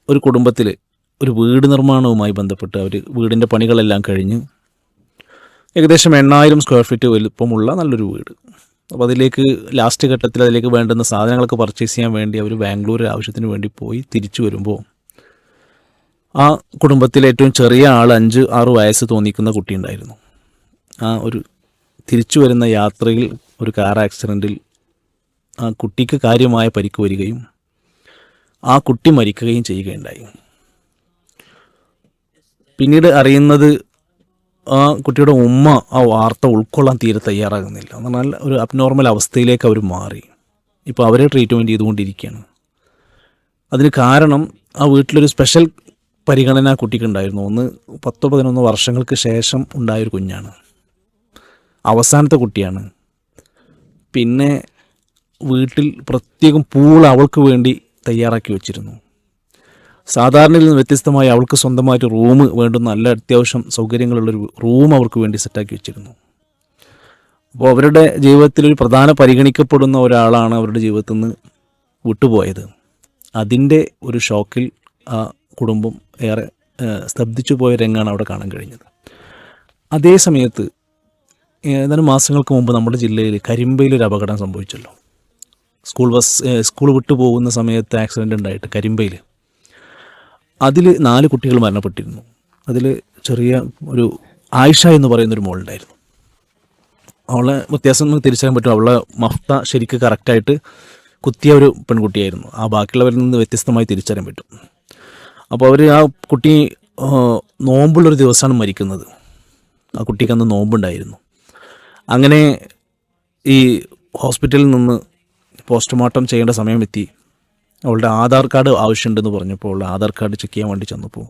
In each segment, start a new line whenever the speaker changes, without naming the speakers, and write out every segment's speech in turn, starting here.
ഒരു കുടുംബത്തിൽ ഒരു വീട് നിർമ്മാണവുമായി ബന്ധപ്പെട്ട് അവർ വീടിൻ്റെ പണികളെല്ലാം കഴിഞ്ഞ് ഏകദേശം 8,000 സ്ക്വയർ ഫീറ്റ് വലുപ്പമുള്ള നല്ലൊരു വീട്. അപ്പോൾ അതിലേക്ക് ലാസ്റ്റ് ഘട്ടത്തിൽ അതിലേക്ക് വേണ്ടുന്ന സാധനങ്ങളൊക്കെ പർച്ചേസ് ചെയ്യാൻ വേണ്ടി അവർ ബാംഗ്ലൂർ ആവശ്യത്തിന് വേണ്ടി പോയി തിരിച്ചു വരുമ്പോൾ ആ കുടുംബത്തിലെ ഏറ്റവും ചെറിയ ആൾ 5-6 വയസ്സ് തോന്നിക്കുന്ന കുട്ടി ഉണ്ടായിരുന്നു. ആ ഒരു തിരിച്ചു വരുന്ന യാത്രയിൽ ഒരു കാർ ആക്സിഡൻറ്റിൽ ആ കുട്ടിക്ക് കാര്യമായ പരിക്ക് വരികയും ആ കുട്ടി മരിക്കുകയും ചെയ്യുകയുണ്ടായി. പിന്നീട് അറിയുന്നത് ആ കുട്ടിയുടെ ഉമ്മ ആ വാർത്ത ഉൾക്കൊള്ളാൻ തീരെ തയ്യാറാകുന്നില്ല. എന്ന് പറഞ്ഞാൽ ഒരു അബ്നോർമൽ അവസ്ഥയിലേക്ക് അവർ മാറി. ഇപ്പോൾ അവരെ ട്രീറ്റ്മെൻറ്റ് ചെയ്തുകൊണ്ടിരിക്കുകയാണ്. അതിന് കാരണം ആ വീട്ടിലൊരു സ്പെഷ്യൽ പരിഗണന ആ കുട്ടിക്കുണ്ടായിരുന്നു. 10-11 വർഷങ്ങൾക്ക് ശേഷം ഉണ്ടായൊരു കുഞ്ഞാണ്, അവസാനത്തെ കുട്ടിയാണ്. പിന്നെ വീട്ടിൽ പ്രത്യേകം പൂൾ അവൾക്ക് വേണ്ടി തയ്യാറാക്കി വെച്ചിരുന്നു. സാധാരണയിൽ നിന്ന് വ്യത്യസ്തമായി അവൾക്ക് സ്വന്തമായിട്ട് റൂം വേണ്ടുന്ന നല്ല അത്യാവശ്യം സൗകര്യങ്ങളുള്ളൊരു റൂം അവർക്ക് വേണ്ടി സെറ്റാക്കി വെച്ചിരുന്നു. അപ്പോൾ അവരുടെ ജീവിതത്തിലൊരു പ്രധാന പരിഗണിക്കപ്പെടുന്ന ഒരാളാണ് അവരുടെ ജീവിതത്തിൽ നിന്ന് വിട്ടുപോയത്. അതിൻ്റെ ഒരു ഷോക്കിൽ ആ കുടുംബം ഏറെ സ്തബ്ധിച്ചു പോയ രംഗമാണ് അവിടെ കാണാൻ കഴിഞ്ഞത്. അതേ സമയത്ത് ഏതാനും മാസങ്ങൾക്ക് മുമ്പ് നമ്മുടെ ജില്ലയിൽ കരിമ്പയിലൊരു അപകടം സംഭവിച്ചല്ലോ. സ്കൂൾ വിട്ടു പോകുന്ന സമയത്ത് ആക്സിഡൻ്റ് ഉണ്ടായിട്ട് കരിമ്പയിൽ അതിൽ 4 കുട്ടികൾ മരണപ്പെട്ടിരുന്നു. അതിൽ ചെറിയ ഒരു ആയിഷ എന്ന് പറയുന്നൊരു മോളുണ്ടായിരുന്നു. അവളെ വ്യത്യാസം നമുക്ക് തിരിച്ചറിയാൻ പറ്റും. അവളെ മഫ്ത ശരിക്ക് കറക്റ്റായിട്ട് കുത്തിയ ഒരു പെൺകുട്ടിയായിരുന്നു. ആ ബാക്കിയുള്ളവരിൽ നിന്ന് വ്യത്യസ്തമായി തിരിച്ചറിയാൻ പറ്റും. അപ്പോൾ അവർ ആ കുട്ടി നോമ്പുള്ളൊരു ദിവസമാണ് മരിക്കുന്നത്. ആ കുട്ടിക്ക് അന്ന് നോമ്പുണ്ടായിരുന്നു. അങ്ങനെ ഈ ഹോസ്പിറ്റലിൽ നിന്ന് പോസ്റ്റ്മോർട്ടം ചെയ്യേണ്ട സമയം എത്തി. അവളുടെ ആധാർ കാർഡ് ആവശ്യമുണ്ടെന്ന് പറഞ്ഞപ്പോൾ അവളുടെ ആധാർ കാർഡ് ചെക്ക് ചെയ്യാൻ വേണ്ടി ചെന്നപ്പോൾ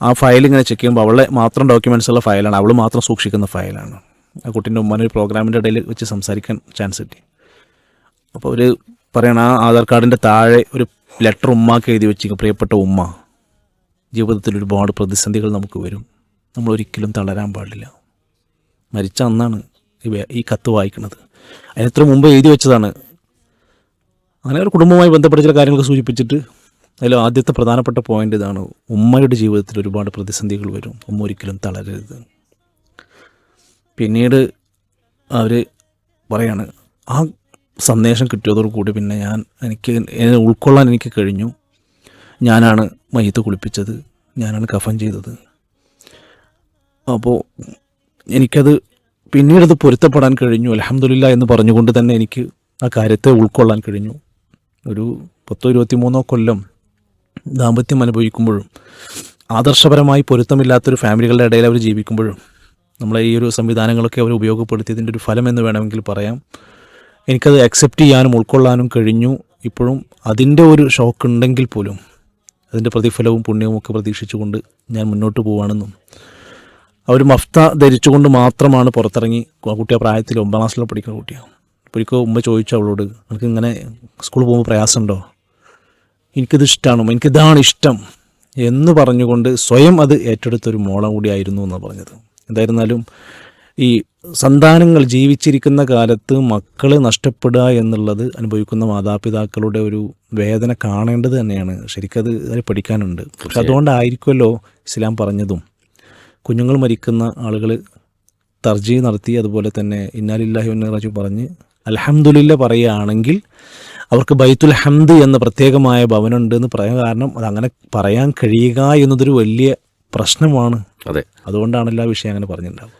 ആ ഫയൽ ഇങ്ങനെ ചെക്ക് ചെയ്യുമ്പോൾ അവളെ മാത്രം ഡോക്യുമെൻറ്റ്സ് ഉള്ള ഫയലാണ്, അവൾ മാത്രം സൂക്ഷിക്കുന്ന ഫയലാണ്. ആ കുട്ടീൻ്റെ ഉമ്മനെ ഒരു പ്രോഗ്രാമിൻ്റെ ഇടയിൽ വെച്ച് സംസാരിക്കാൻ ചാൻസ് കിട്ടി. അപ്പോൾ അവർ പറയണം, ആ ആധാർ കാർഡിൻ്റെ താഴെ ഒരു ലെറ്റർ ഉമ്മാക്ക് എഴുതി വെച്ചിരിക്കും, പ്രിയപ്പെട്ട ഉമ്മ, ജീവിതത്തിൽ ഒരുപാട് പ്രതിസന്ധികൾ നമുക്ക് വരും, നമ്മളൊരിക്കലും തളരാൻ പാടില്ല. മരിച്ച അന്നാണ് ഈ കത്ത് വായിക്കുന്നത്. അതിനെത്ര മുമ്പ് എഴുതി വെച്ചതാണ്. അങ്ങനെ ഒരു കുടുംബവുമായി ബന്ധപ്പെട്ട ചില കാര്യങ്ങളൊക്കെ സൂചിപ്പിച്ചിട്ട് അതിൽ ആദ്യത്തെ പ്രധാനപ്പെട്ട പോയിൻ്റ് ഇതാണ്: ഉമ്മയുടെ ജീവിതത്തിൽ ഒരുപാട് പ്രതിസന്ധികൾ വരും, ഉമ്മ ഒരിക്കലും തളരരുത്. പിന്നീട് അവർ പറയാണ്, ആ സന്ദേശം കിട്ടിയതോടുകൂടി പിന്നെ എനിക്ക് ഉൾക്കൊള്ളാൻ എനിക്ക് കഴിഞ്ഞു. ഞാനാണ് മയ്യത്ത് കുളിപ്പിച്ചത്, ഞാനാണ് കഫൻ ചെയ്തത്. അപ്പോൾ എനിക്കത് പിന്നീടത് പൊരുത്തപ്പെടാൻ കഴിഞ്ഞു. അൽഹംദുലില്ലാ എന്ന് പറഞ്ഞുകൊണ്ട് തന്നെ എനിക്ക് ആ കാര്യത്തെ ഉൾക്കൊള്ളാൻ കഴിഞ്ഞു. ഒരു 10-23 കൊല്ലം ദാമ്പത്യം അനുഭവിക്കുമ്പോഴും ആദർശപരമായി പൊരുത്തമില്ലാത്തൊരു ഫാമിലികളുടെ ഇടയിൽ അവർ ജീവിക്കുമ്പോഴും നമ്മളെ ഈ ഒരു സംവിധാനങ്ങളൊക്കെ അവർ ഉപയോഗപ്പെടുത്തിയതിൻ്റെ ഒരു ഫലം എന്ന് വേണമെങ്കിൽ പറയാം. എനിക്കത് അക്സെപ്റ്റ് ചെയ്യാനും ഉൾക്കൊള്ളാനും കഴിഞ്ഞു. ഇപ്പോഴും അതിൻ്റെ ഒരു ഷോക്ക് ഉണ്ടെങ്കിൽ പോലും അതിൻ്റെ പ്രതിഫലവും പുണ്യവും ഒക്കെ പ്രതീക്ഷിച്ചുകൊണ്ട് ഞാൻ മുന്നോട്ട് പോവുകയാണെന്നും അവർ മഫ്ത ധരിച്ചുകൊണ്ട് മാത്രമാണ് പുറത്തിറങ്ങി. കുട്ടി ആ പ്രായത്തിൽ 9ാം ക്ലാസ്സിൽ പഠിക്കുന്ന കുട്ടിയാണ്. ഒരിക്കൽ ഉമ്മ ചോദിച്ചു അവളോട്, എനിക്ക് ഇങ്ങനെ സ്കൂളിൽ പോകുമ്പോൾ പ്രയാസമുണ്ടോ? എനിക്കിത് ഇഷ്ടമാണോ, എനിക്കിതാണ് ഇഷ്ടം എന്ന് പറഞ്ഞുകൊണ്ട് സ്വയം അത് ഏറ്റെടുത്തൊരു മോള കൂടിയായിരുന്നു എന്നാണ് പറഞ്ഞത്. എന്തായിരുന്നാലും ഈ സന്താനങ്ങൾ ജീവിച്ചിരിക്കുന്ന കാലത്ത് മക്കൾ നഷ്ടപ്പെടുക എന്നുള്ളത് അനുഭവിക്കുന്ന മാതാപിതാക്കളുടെ ഒരു വേദന കാണേണ്ടത് തന്നെയാണ്. ശരിക്കത് അതിൽ പഠിക്കാനുണ്ട്. പക്ഷെ അതുകൊണ്ടായിരിക്കുമല്ലോ ഇസ്ലാം പറഞ്ഞതും കുഞ്ഞുങ്ങൾ മരിക്കുന്ന ആളുകൾ തർജീ നടത്തി അതുപോലെ തന്നെ ഇന്നാലില്ലാഹി വഇന്നാ ഇലൈഹി റാജിഊൻ പറഞ്ഞ് അൽഹംദുലില്ലാ പറയുകയാണെങ്കിൽ അവർക്ക് ബൈത്തുൽ ഹംദ് എന്ന പ്രത്യേകമായ ഭവനമുണ്ട് എന്ന് പറയാൻ കാരണം അതങ്ങനെ പറയാൻ കഴിയുക എന്നതൊരു വലിയ പ്രശ്നമാണ്.
അതെ,
അതുകൊണ്ടാണ് എല്ലാ വിഷയം അങ്ങനെ പറഞ്ഞിട്ടുണ്ടാവും.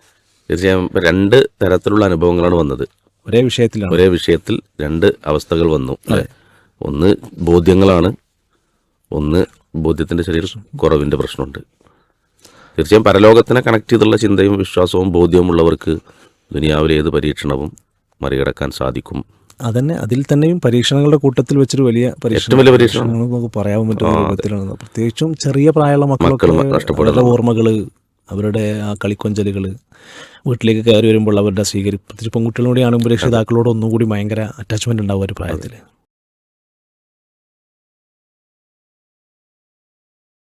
തീർച്ചയായും 2 തരത്തിലുള്ള അനുഭവങ്ങളാണ് വന്നത്. ഒരേ വിഷയത്തിൽ 2 അവസ്ഥകൾ വന്നു. ഒന്ന് ബോധ്യങ്ങളാണ്, ഒന്ന് ബോധ്യത്തിൻ്റെ ചെറിയ കുറവിൻ്റെ പ്രശ്നമുണ്ട്. തീർച്ചയായും പരലോകത്തിനെ കണക്ട് ചെയ്തുള്ള ചിന്തയും വിശ്വാസവും ബോധ്യവും ഉള്ളവർക്ക് ദുനിയാവിലെ ഏത് പരീക്ഷണവും മറികടക്കാൻ സാധിക്കും.
അതന്നെ, അതിൽ തന്നെയും പരീക്ഷണങ്ങളുടെ കൂട്ടത്തിൽ വെച്ചൊരു വലിയ പരീക്ഷണം നമുക്ക് പറയാൻ പറ്റുന്ന രൂപത്തിലാണ്. പ്രത്യേകിച്ചും ചെറിയ പ്രായമുള്ള മക്കളൊക്കെ അവരുടെ ഓർമ്മകൾ, അവരുടെ ആ കളിക്കൊഞ്ചലുകൾ, വീട്ടിലേക്ക് കയറി വരുമ്പോൾ അവരുടെ പ്രത്യേകിച്ച് പെൺകുട്ടികളോടെ ആണെങ്കിൽ രക്ഷിതാക്കളോട് ഒന്നും കൂടി ഭയങ്കര അറ്റാച്ച്മെൻ്റ് ഉണ്ടാവും ഒരു പ്രായത്തിൽ.